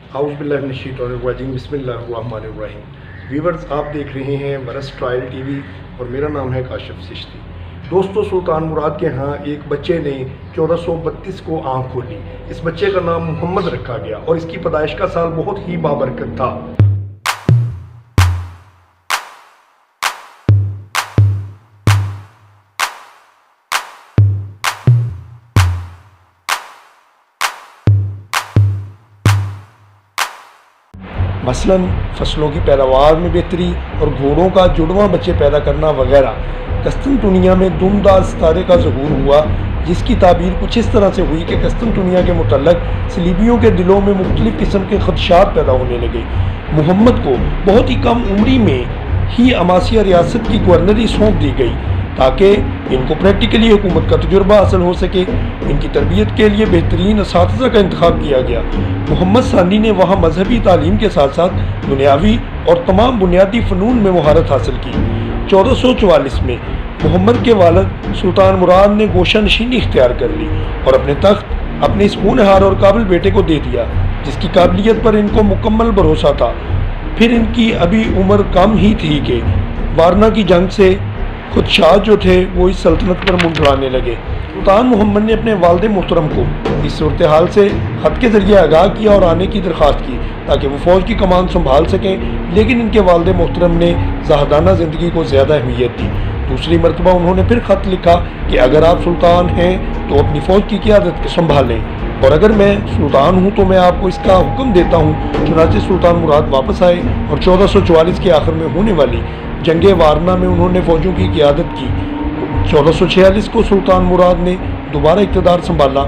اعوذ باللہ من الشیطان الرجیم بسم اللہ الرحمن الرحیم۔ ویورز، آپ دیکھ رہے ہیں ورس ٹرائل ٹی وی اور میرا نام ہے کاشف چشتی۔ دوستو، سلطان مراد کے ہاں ایک بچے نے 1432 کو آنکھ کھولی۔ اس بچے کا نام محمد رکھا گیا اور اس کی پیدائش کا سال بہت ہی بابرکت تھا۔ مثلاً فصلوں کی پیداوار میں بہتری اور گھوڑوں کا جڑواں بچے پیدا کرنا وغیرہ۔ قسطنطنیہ میں دمدار ستارے کا ظہور ہوا، جس کی تعبیر کچھ اس طرح سے ہوئی کہ قسطنطنیہ کے متعلق صلیبیوں کے دلوں میں مختلف قسم کے خدشات پیدا ہونے لگے۔ محمد کو بہت ہی کم عمری میں ہی عماسیہ ریاست کی گورنری سونپ دی گئی تاکہ ان کو پریکٹیکلی حکومت کا تجربہ حاصل ہو سکے۔ ان کی تربیت کے لیے بہترین اساتذہ کا انتخاب کیا گیا۔ محمد ثانی نے وہاں مذہبی تعلیم کے ساتھ ساتھ دنیاوی اور تمام بنیادی فنون میں مہارت حاصل کی۔ 1444 میں محمد کے والد سلطان مراد نے گوشہ نشینی اختیار کر لی اور اپنے تخت اپنے اس ہونہار اور قابل بیٹے کو دے دیا، جس کی قابلیت پر ان کو مکمل بھروسہ تھا۔ پھر ان کی ابھی عمر کم ہی تھی کہ وارنا کی جنگ سے خدشات جو تھے وہ اس سلطنت پر منڈرانے لگے۔ سلطان محمد نے اپنے والد محترم کو اس صورتحال سے خط کے ذریعے آگاہ کیا اور آنے کی درخواست کی تاکہ وہ فوج کی کمان سنبھال سکیں، لیکن ان کے والد محترم نے زاہدانہ زندگی کو زیادہ اہمیت دی۔ دوسری مرتبہ انہوں نے پھر خط لکھا کہ اگر آپ سلطان ہیں تو اپنی فوج کی قیادت کو سنبھالیں، اور اگر میں سلطان ہوں تو میں آپ کو اس کا حکم دیتا ہوں۔ چنانچہ سلطان مراد واپس آئے اور 1444 کے آخر میں ہونے والی جنگ وارنا میں انہوں نے فوجوں کی قیادت کی۔ 1446 کو سلطان مراد نے دوبارہ اقتدار سنبھالا۔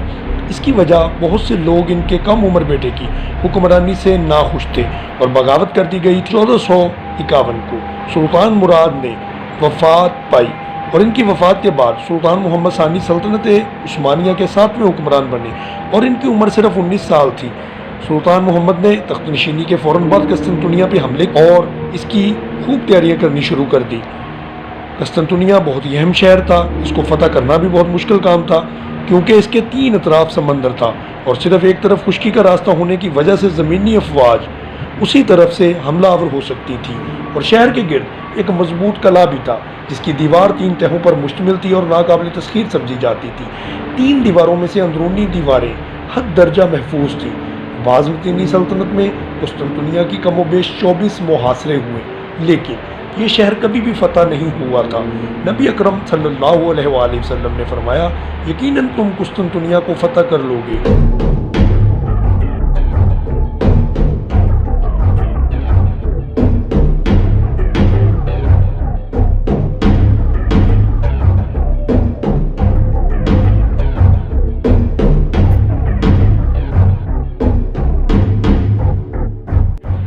اس کی وجہ بہت سے لوگ ان کے کم عمر بیٹے کی حکمرانی سے ناخوش تھے اور بغاوت کر دی گئی۔ 1451 کو سلطان مراد نے وفات پائی اور ان کی وفات کے بعد سلطان محمد ثانی سلطنت عثمانیہ کے 7ویں حکمران بنے اور ان کی عمر صرف 19 سال تھی۔ سلطان محمد نے تخت نشینی کے فوراً بعد قسطنطنیہ پہ حملے اور اس کی خوب تیاریاں کرنی شروع کر دی۔ قسطنطنیہ بہت ہی اہم شہر تھا، اس کو فتح کرنا بھی بہت مشکل کام تھا کیونکہ اس کے 3 اطراف سمندر تھا اور صرف ایک طرف خشکی کا راستہ ہونے کی وجہ سے زمینی افواج اسی طرف سے حملہ آور ہو سکتی تھی، اور شہر کے گرد ایک مضبوط قلعہ بھی تھا جس کی دیوار 3 تہوں پر مشتمل تھی اور ناقابل تسخیر سمجھی جاتی تھی۔ 3 دیواروں میں سے اندرونی دیواریں حد درجہ محفوظ تھیں۔ بازنطینی سلطنت میں قسطنطنیہ کی کم و بیش 24 محاصرے ہوئے، لیکن یہ شہر کبھی بھی فتح نہیں ہوا تھا۔ نبی اکرم صلی اللہ علیہ وآلہ وسلم نے فرمایا، یقیناً تم قسطنطنیہ کو فتح کر لو گے۔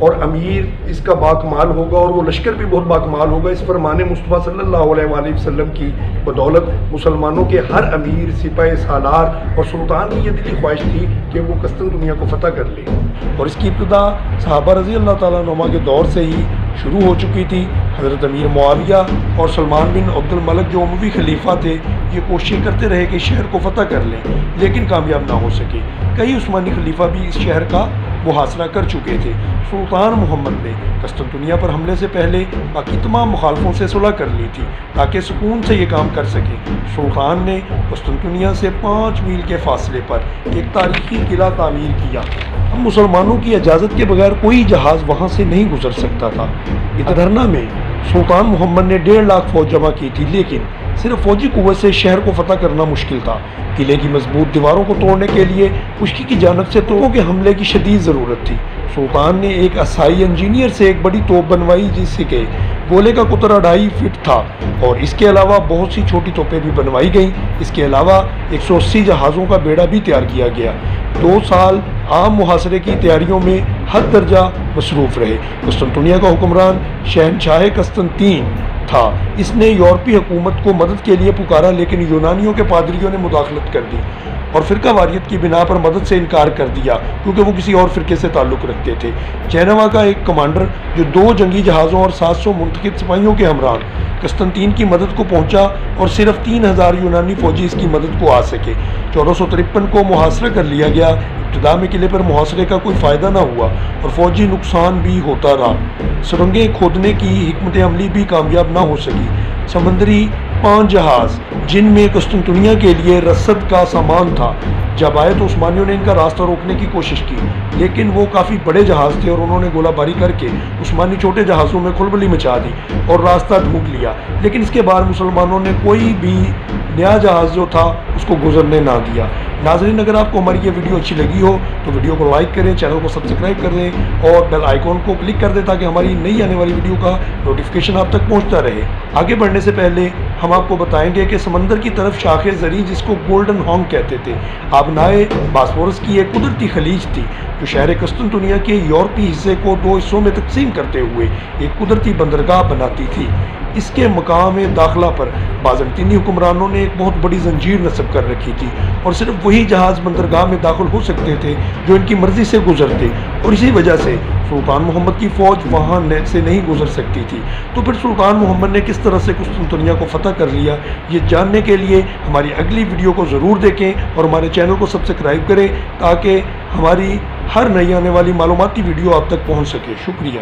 اور امیر اس کا باکمال ہوگا اور وہ لشکر بھی بہت باکمال ہوگا۔ اس فرمان مصطفیٰ صلی اللہ علیہ وآلہ وسلم کی بدولت مسلمانوں کے ہر امیر، سپاہ سالار اور سلطان کی یہ دلی خواہش تھی کہ وہ قسطنطنیہ کو فتح کر لے، اور اس کی ابتدا صحابہ رضی اللہ تعالیٰ عنہما کے دور سے ہی شروع ہو چکی تھی۔ حضرت امیر معاویہ اور سلمان بن عبد الملک جو اموی خلیفہ تھے، یہ کوششیں کرتے رہے کہ شہر کو فتح کر لیں، لیکن کامیاب نہ ہو سکے۔ کئی عثمانی خلیفہ بھی اس شہر کا محاصرہ کر چکے تھے۔ سلطان محمد نے قسطنطنیہ پر حملے سے پہلے باقی تمام مخالفوں سے صلح کر لی تھی تاکہ سکون سے یہ کام کر سکے۔ سلطان نے قسطنطنیہ سے 5 میل کے فاصلے پر ایک تاریخی قلعہ تعمیر کیا۔ اب مسلمانوں کی اجازت کے بغیر کوئی جہاز وہاں سے نہیں گزر سکتا تھا۔ اتدھرنا میں سلطان محمد نے 1.5 لاکھ فوج جمع کی تھی، لیکن صرف فوجی قوت سے شہر کو فتح کرنا مشکل تھا۔ قلعے کی مضبوط دیواروں کو توڑنے کے لیے خشکی کی جانب سے توپوں کے حملے کی شدید ضرورت تھی۔ سلطان نے ایک عیسائی انجینئر سے ایک بڑی توپ بنوائی جس کے گولے کا قطر 2.5 فٹ تھا، اور اس کے علاوہ بہت سی چھوٹی توپیں بھی بنوائی گئیں۔ اس کے علاوہ 180 جہازوں کا بیڑا بھی تیار کیا گیا۔ 2 سال عام محاصرے کی تیاریوں میں حد درجہ مصروف رہے۔ قسطنطنیہ کا حکمران شہنشاہ قسطنطین تھا۔ اس نے یورپی حکومت کو مدد کے لیے پکارا، لیکن یونانیوں کے پادریوں نے مداخلت کر دی اور فرقہ واریت کی بنا پر مدد سے انکار کر دیا کیونکہ وہ کسی اور فرقے سے تعلق رکھتے تھے۔ جینوا کا ایک کمانڈر جو 2 جنگی جہازوں اور 700 منتخب سپاہیوں کے ہمراہ قسطنطین کی مدد کو پہنچا اور صرف 3000 یونانی فوجی اس کی مدد کو آ سکے۔ 1453 کو محاصرہ کر لیا گیا۔ ابتدا میں قلعے پر محاصرے کا کوئی فائدہ نہ ہوا اور فوجی نقصان بھی ہوتا رہا۔ سرنگیں کھودنے کی حکمت عملی بھی کامیاب نہ ہو سکی۔ سمندری 5 جہاز جن میں قسطنطنیہ کے لیے رسد کا سامان تھا جب آئے تو عثمانیوں نے ان کا راستہ روکنے کی کوشش کی، لیکن وہ کافی بڑے جہاز تھے اور انہوں نے گولہ باری کر کے عثمانی چھوٹے جہازوں میں کھلبلی مچا دی اور راستہ ڈھونڈ لیا۔ لیکن اس کے بعد مسلمانوں نے کوئی بھی نیا جہاز جو تھا اس کو گزرنے نہ دیا۔ ناظرین، اگر آپ کو ہماری یہ ویڈیو اچھی لگی ہو تو ویڈیو کو لائک کریں، چینل کو سبسکرائب کر دیں اور بیل آئیکن کو کلک کر دیں تاکہ ہماری نئی آنے والی ویڈیو کا نوٹیفیکیشن آپ تک پہنچتا رہے۔ آگے بڑھنے سے پہلے ہم آپ کو بتائیں گے کہ سمندر کی طرف شاخ زرعی جس کو گولڈن ہانگ کہتے تھے، آبنائے باسفورس کی ایک قدرتی خلیج تھی جو شہر قسطنطنیہ کے یورپی حصے کو 2 حصوں میں تقسیم کرتے ہوئے ایک قدرتی بندرگاہ بناتی تھی۔ اس کے مقام داخلہ پر بازنطینی حکمرانوں نے ایک بہت بڑی زنجیر نصب کر رکھی تھی اور صرف وہی جہاز بندرگاہ میں داخل ہو سکتے تھے جو ان کی مرضی سے گزرتے، اور اسی وجہ سے سلطان محمد کی فوج وہاں سے نہیں گزر سکتی تھی۔ تو پھر سلطان محمد نے کس طرح سے قسطنطنیہ کو فتح کر لیا، یہ جاننے کے لیے ہماری اگلی ویڈیو کو ضرور دیکھیں اور ہمارے چینل کو سبسکرائب کریں تاکہ ہماری ہر نئی آنے والی معلوماتی ویڈیو آپ تک پہنچ سکے۔ شکریہ۔